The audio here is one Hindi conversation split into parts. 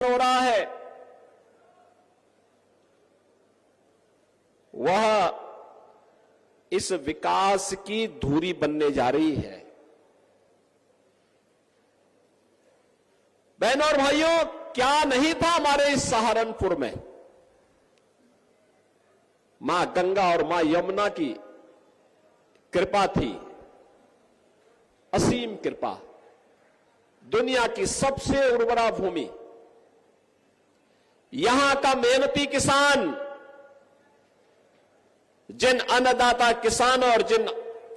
हो रहा है वह इस विकास की धुरी बनने जा रही है। बहनों और भाइयों, क्या नहीं था हमारे इस सहारनपुर में? मां गंगा और मां यमुना की कृपा थी, असीम कृपा। दुनिया की सबसे उर्वरा भूमि, यहां का मेहनती किसान, जिन अन्नदाता किसानों और जिन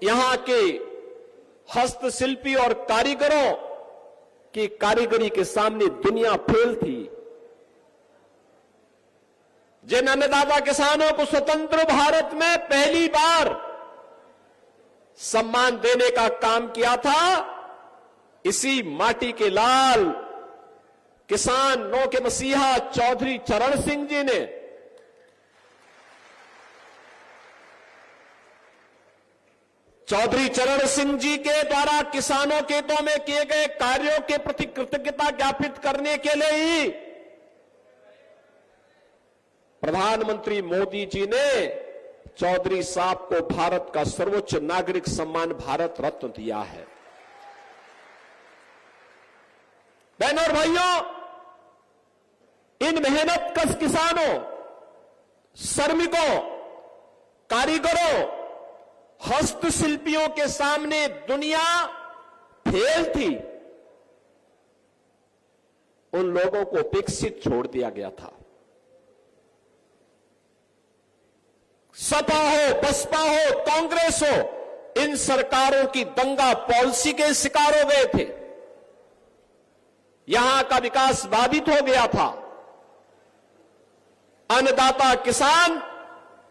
यहां के हस्तशिल्पी और कारीगरों की कारीगरी के सामने दुनिया फेल थी। जिन अन्नदाता किसानों को स्वतंत्र भारत में पहली बार सम्मान देने का काम किया था, इसी माटी के लाल किसानों के मसीहा चौधरी चरण सिंह जी ने चौधरी चरण सिंह जी के द्वारा किसानों के हितों में किए गए कार्यों के प्रति कृतज्ञता ज्ञापित करने के लिए ही प्रधानमंत्री मोदी जी ने चौधरी साहब को भारत का सर्वोच्च नागरिक सम्मान भारत रत्न दिया है। बहनों और भाइयों, इन मेहनतकश किसानों, श्रमिकों, कारीगरों, हस्तशिल्पियों के सामने दुनिया फेल थी। उन लोगों को उपेक्षित छोड़ दिया गया था। सपा हो, बसपा हो, कांग्रेस हो, इन सरकारों की दंगा पॉलिसी के शिकार हो गए थे। यहां का विकास बाधित हो गया था। अन्नदाता किसान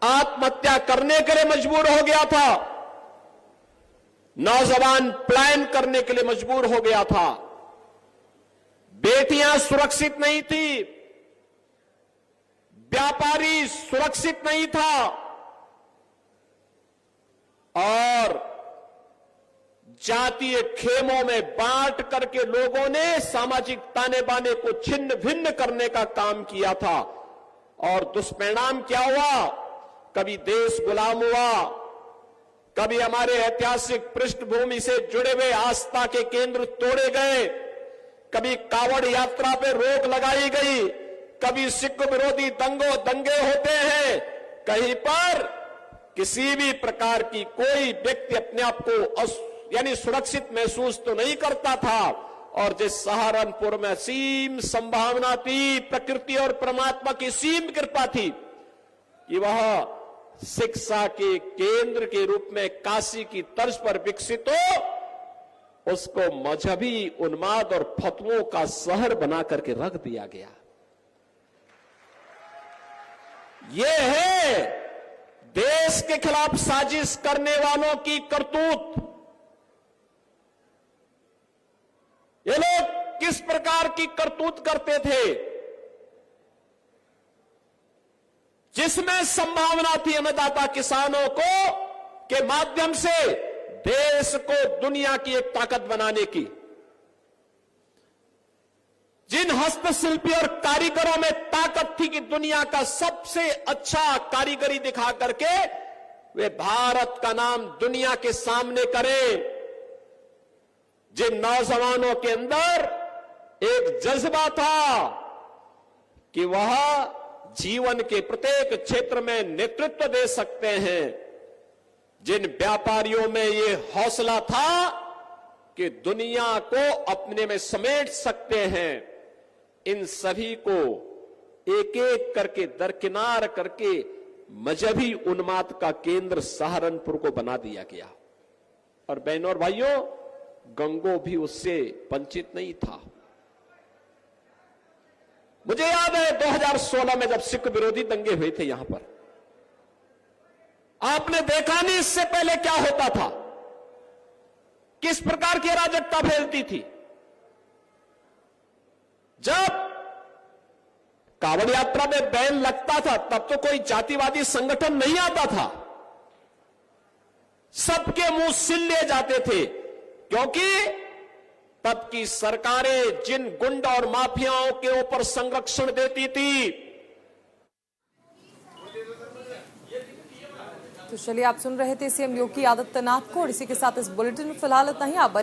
आत्महत्या करने के लिए मजबूर हो गया था। नौजवान पलायन करने के लिए मजबूर हो गया था। बेटियां सुरक्षित नहीं थी, व्यापारी सुरक्षित नहीं था, और जातीय खेमों में बांट करके लोगों ने सामाजिक ताने बाने को छिन्न भिन्न करने का काम किया था। और दुष्परिणाम क्या हुआ? कभी देश गुलाम हुआ, कभी हमारे ऐतिहासिक पृष्ठभूमि से जुड़े हुए आस्था के केंद्र तोड़े गए, कभी कावड़ यात्रा पे रोक लगाई गई, कभी सिख विरोधी दंगे होते हैं। कहीं पर किसी भी प्रकार की कोई व्यक्ति अपने आप को यानी सुरक्षित महसूस तो नहीं करता था। और जिस सहारनपुर में असीम संभावना थी, प्रकृति और परमात्मा की सीम कृपा थी कि वह शिक्षा के केंद्र के रूप में काशी की तर्ज पर विकसित हो, उसको मजहबी उन्माद और फतवों का शहर बना करके रख दिया गया। यह है देश के खिलाफ साजिश करने वालों की करतूत। ये लोग किस प्रकार की करतूत करते थे? जिसमें संभावना थी अन्नदाता किसानों को के माध्यम से देश को दुनिया की एक ताकत बनाने की, जिन हस्तशिल्पी और कारीगरों में ताकत थी कि दुनिया का सबसे अच्छा कारीगरी दिखा करके वे भारत का नाम दुनिया के सामने करें, जिन नौजवानों के अंदर एक जज्बा था कि वह जीवन के प्रत्येक क्षेत्र में नेतृत्व दे सकते हैं, जिन व्यापारियों में ये हौसला था कि दुनिया को अपने में समेट सकते हैं, इन सभी को एक एक करके दरकिनार करके मजहबी उन्माद का केंद्र सहारनपुर को बना दिया गया। और बहनों और भाइयों, गंगो भी उससे वंचित नहीं था। मुझे याद है 2016 में जब सिख विरोधी दंगे हुए थे यहां पर, आपने देखा नहीं इससे पहले क्या होता था, किस प्रकार की अराजकता फैलती थी। जब कावड़ यात्रा में बैन लगता था तब तो कोई जातिवादी संगठन नहीं आता था, सबके मुंह सिल लिए जाते थे, क्योंकि तब की सरकारें जिन गुंड और माफियाओं के ऊपर संरक्षण देती थी। तो चलिए, आप सुन रहे थे सीएम योगी आदित्यनाथ को और इसी के साथ इस बुलेटिन में फिलहाल इतना ही। आप